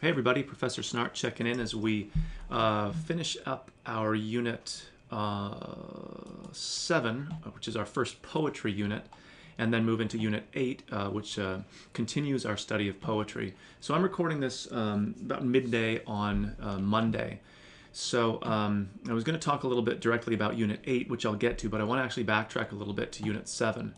Hey everybody, Professor Snart checking in as we finish up our Unit 7, which is our first poetry unit, and then move into Unit 8, which continues our study of poetry. So I'm recording this about midday on Monday. So I was going to talk a little bit directly about Unit 8, which I'll get to, but I want to actually backtrack a little bit to Unit 7.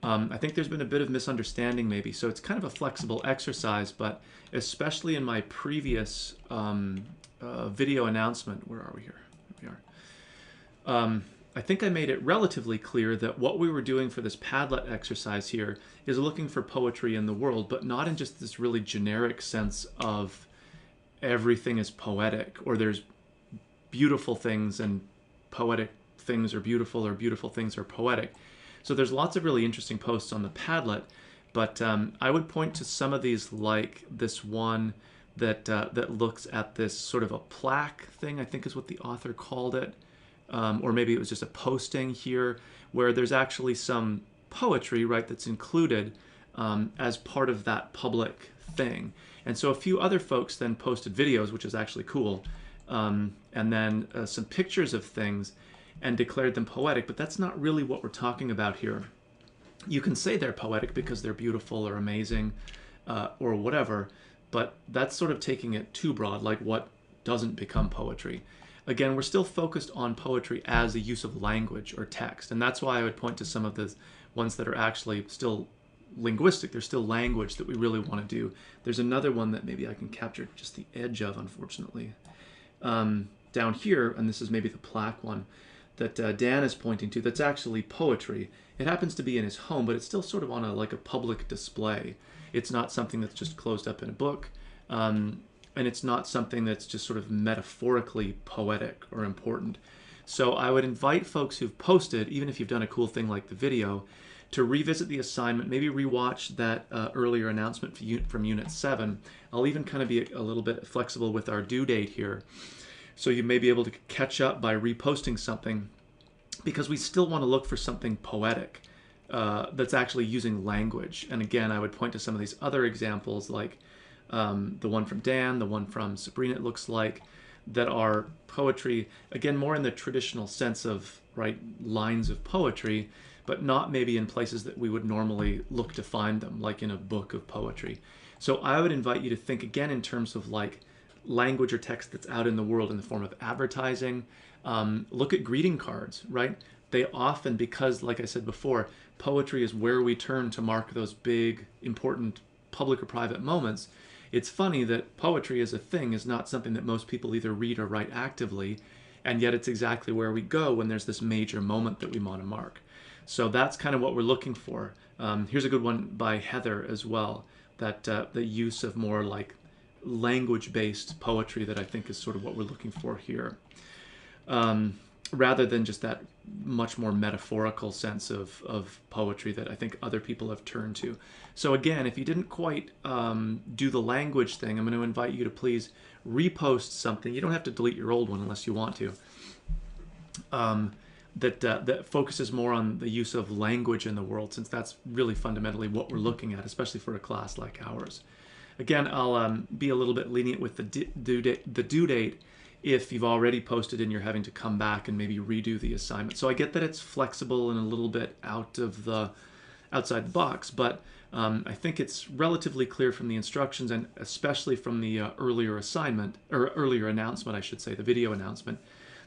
I think there's been a bit of misunderstanding maybe, so it's kind of a flexible exercise, but especially in my previous video announcement, where are we here? Here we are. I think I made it relatively clear that what we were doing for this Padlet exercise here is looking for poetry in the world, but not in just this really generic sense of everything is poetic, or there's beautiful things and poetic things are beautiful, or beautiful things are poetic. So there's lots of really interesting posts on the Padlet, but I would point to some of these, like this one that looks at this sort of a plaque thing, I think is what the author called it, or maybe it was just a posting here, where there's actually some poetry, right, that's included as part of that public thing. And so a few other folks then posted videos, which is actually cool, and then some pictures of things, and declared them poetic, but that's not really what we're talking about here. You can say they're poetic because they're beautiful or amazing or whatever, but that's sort of taking it too broad, like what doesn't become poetry. Again, we're still focused on poetry as a use of language or text, and that's why I would point to some of the ones that are actually still linguistic. They're still language that we really want to do. There's another one that maybe I can capture just the edge of, unfortunately. Down here, and this is maybe the plaque one, that Dan is pointing to, that's actually poetry. It happens to be in his home, but it's still sort of on like a public display. It's not something that's just closed up in a book, and it's not something that's just sort of metaphorically poetic or important. So I would invite folks who've posted, even if you've done a cool thing like the video, to revisit the assignment, maybe rewatch that earlier announcement from Unit 7. I'll even kind of be a little bit flexible with our due date here. So you may be able to catch up by reposting something, because we still want to look for something poetic that's actually using language. And again, I would point to some of these other examples, like the one from Dan, the one from Sabrina, it looks like, that are poetry, again, more in the traditional sense of, right, lines of poetry, but not maybe in places that we would normally look to find them, like in a book of poetry. So I would invite you to think again in terms of like language or text that's out in the world in the form of advertising. Look at greeting cards, right? They often, because like I said before, poetry is where we turn to mark those big, important public or private moments. It's funny that poetry as a thing is not something that most people either read or write actively, and yet it's exactly where we go when there's this major moment that we want to mark. So that's kind of what we're looking for. Here's a good one by Heather as well, that the use of more like language-based poetry that I think is sort of what we're looking for here, rather than just that much more metaphorical sense of poetry that I think other people have turned to. So again, if you didn't quite do the language thing, I'm going to invite you to please repost something. You don't have to delete your old one unless you want to. That focuses more on the use of language in the world, since that's really fundamentally what we're looking at, especially for a class like ours. Again, I'll be a little bit lenient with the due date if you've already posted and you're having to come back and maybe redo the assignment. So I get that it's flexible and a little bit outside the box, but I think it's relatively clear from the instructions, and especially from the earlier assignment, or earlier announcement, I should say, the video announcement,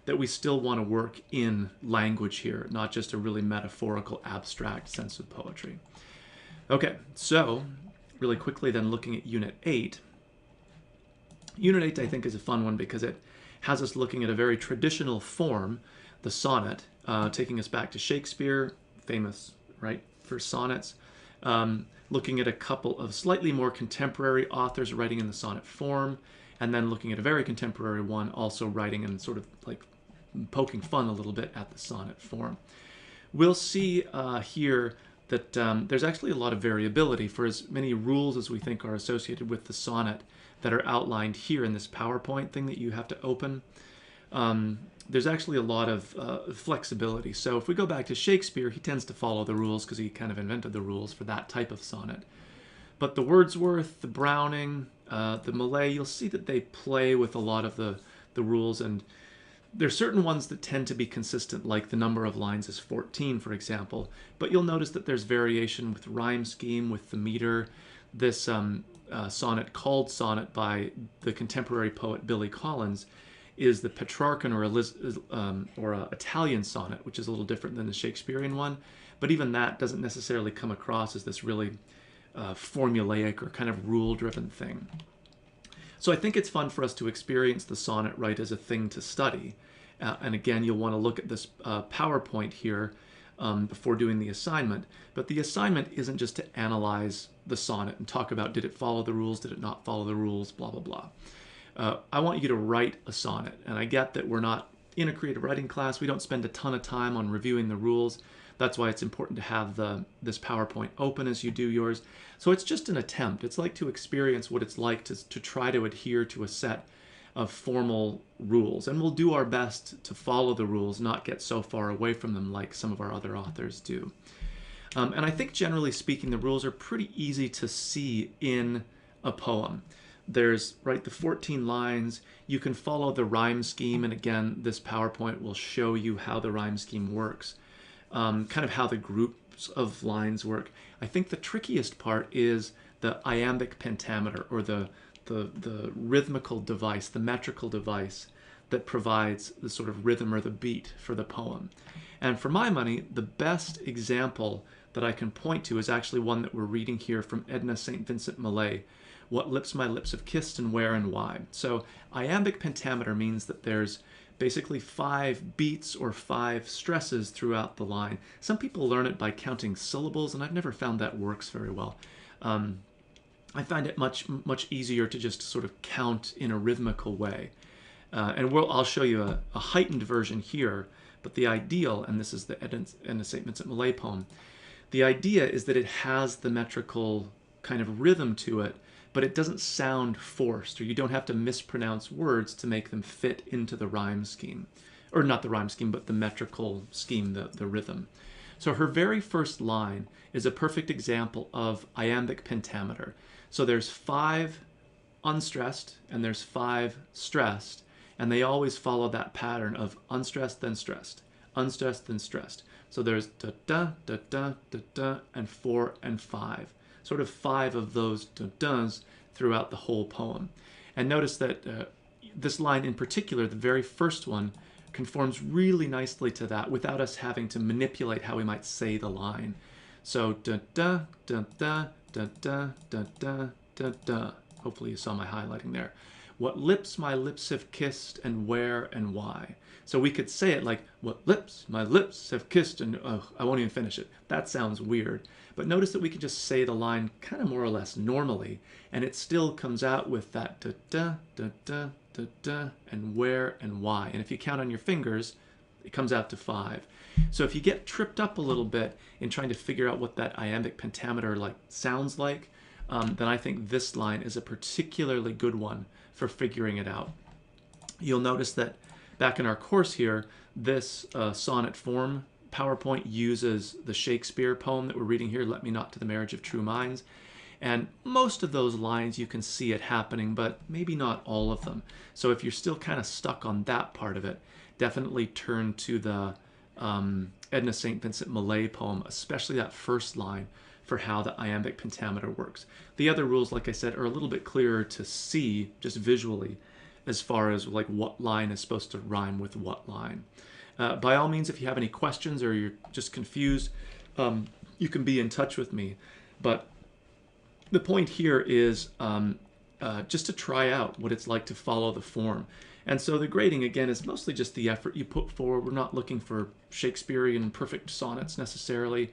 that we still want to work in language here, not just a really metaphorical, abstract sense of poetry. Okay, so really quickly then looking at Unit 8. Unit 8 I think is a fun one because it has us looking at a very traditional form, the sonnet, taking us back to Shakespeare, famous, right, for sonnets, looking at a couple of slightly more contemporary authors writing in the sonnet form, and then looking at a very contemporary one also writing and sort of like poking fun a little bit at the sonnet form. We'll see here that there's actually a lot of variability for as many rules as we think are associated with the sonnet that are outlined here in this PowerPoint thing that you have to open. There's actually a lot of flexibility. So if we go back to Shakespeare, he tends to follow the rules because he kind of invented the rules for that type of sonnet. But the Wordsworth, the Browning, the Malay, you'll see that they play with a lot of the rules, and there's certain ones that tend to be consistent, like the number of lines is 14, for example. But you'll notice that there's variation with rhyme scheme, with the meter. This sonnet, called sonnet by the contemporary poet Billy Collins, is the Petrarchan or Italian sonnet, which is a little different than the Shakespearean one. But even that doesn't necessarily come across as this really formulaic or kind of rule-driven thing. So I think it's fun for us to experience the sonnet right as a thing to study. And again, you'll want to look at this PowerPoint here before doing the assignment. But the assignment isn't just to analyze the sonnet and talk about did it follow the rules, did it not follow the rules, blah, blah, blah. I want you to write a sonnet. And I get that we're not in a creative writing class. We don't spend a ton of time on reviewing the rules. That's why it's important to have this PowerPoint open as you do yours. So it's just an attempt. It's like to experience what it's like to try to adhere to a set of formal rules. And we'll do our best to follow the rules, not get so far away from them like some of our other authors do. And I think generally speaking, the rules are pretty easy to see in a poem. There's, right, the 14 lines. You can follow the rhyme scheme. And again, this PowerPoint will show you how the rhyme scheme works. Kind of how the groups of lines work. I think the trickiest part is the Iambic pentameter, or the rhythmical device, the metrical device that provides the sort of rhythm or the beat for the poem. And for my money, the best example that I can point to is actually one that we're reading here from Edna St. Vincent Millay, What Lips My Lips Have Kissed and Where and Why. So Iambic pentameter means that there's basically 5 beats or 5 stresses throughout the line. Some people learn it by counting syllables, and I've never found that works very well. I find it much easier to just sort of count in a rhythmical way. And I'll show you a heightened version here, but the ideal, and this is the Edna St. Vincent Millay poem, the idea is that it has the metrical kind of rhythm to it, but it doesn't sound forced, or you don't have to mispronounce words to make them fit into the rhyme scheme. Or not the rhyme scheme, but the metrical scheme, the rhythm. So her very first line is a perfect example of iambic pentameter. So there's 5 unstressed, and there's 5 stressed, and they always follow that pattern of unstressed, then stressed, unstressed, then stressed. So there's da-da, da-da, da-da, and 4 and 5. Sort of 5 of those da-das throughout the whole poem. And notice that this line in particular, the very first one, conforms really nicely to that without us having to manipulate how we might say the line. So da-da, da-da, da-da, da-da, da-da. Hopefully you saw my highlighting there. What lips my lips have kissed and where and why. So we could say it like, what lips my lips have kissed and, I won't even finish it. That sounds weird. But notice that we can just say the line kind of more or less normally, and it still comes out with that da-da, da-da, da-da, and where and why. And if you count on your fingers, it comes out to 5. So if you get tripped up a little bit in trying to figure out what that iambic pentameter sounds like, then I think this line is a particularly good one for figuring it out. You'll notice that back in our course here, this sonnet form PowerPoint uses the Shakespeare poem that we're reading here, Let Me Not to the Marriage of True Minds. And most of those lines you can see it happening, but maybe not all of them. So if you're still kind of stuck on that part of it, definitely turn to the Edna St. Vincent Millay poem, especially that first line, for how the iambic pentameter works. The other rules, like I said, are a little bit clearer to see just visually as far as like what line is supposed to rhyme with what line. By all means, if you have any questions or you're just confused, you can be in touch with me. But the point here is just to try out what it's like to follow the form. And so the grading, again, is mostly just the effort you put forward. We're not looking for Shakespearean perfect sonnets necessarily,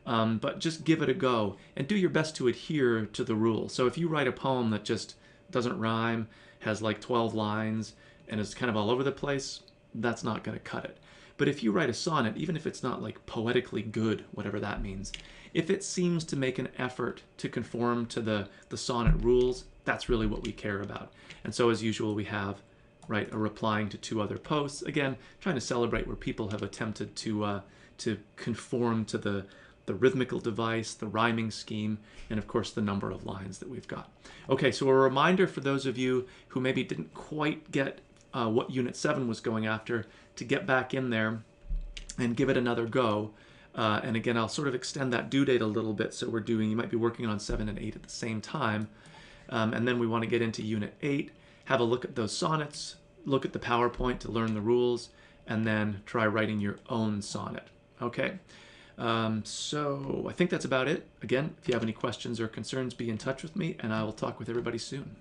but just give it a go and do your best to adhere to the rules. So if you write a poem that just doesn't rhyme, has like 12 lines, and is kind of all over the place, that's not going to cut it. But if you write a sonnet, even if it's not like poetically good, whatever that means, if it seems to make an effort to conform to the sonnet rules, that's really what we care about. And so as usual, we have a replying to 2 other posts, again, trying to celebrate where people have attempted to conform to the rhythmical device, the rhyming scheme, and of course the number of lines that we've got. Okay, so a reminder for those of you who maybe didn't quite get what Unit 7 was going after, to get back in there and give it another go. And again, I'll sort of extend that due date a little bit, so you might be working on 7 and 8 at the same time. And then we want to get into Unit 8, have a look at those sonnets, look at the PowerPoint to learn the rules, and then try writing your own sonnet. Okay, so I think that's about it. Again, if you have any questions or concerns, be in touch with me, and I will talk with everybody soon.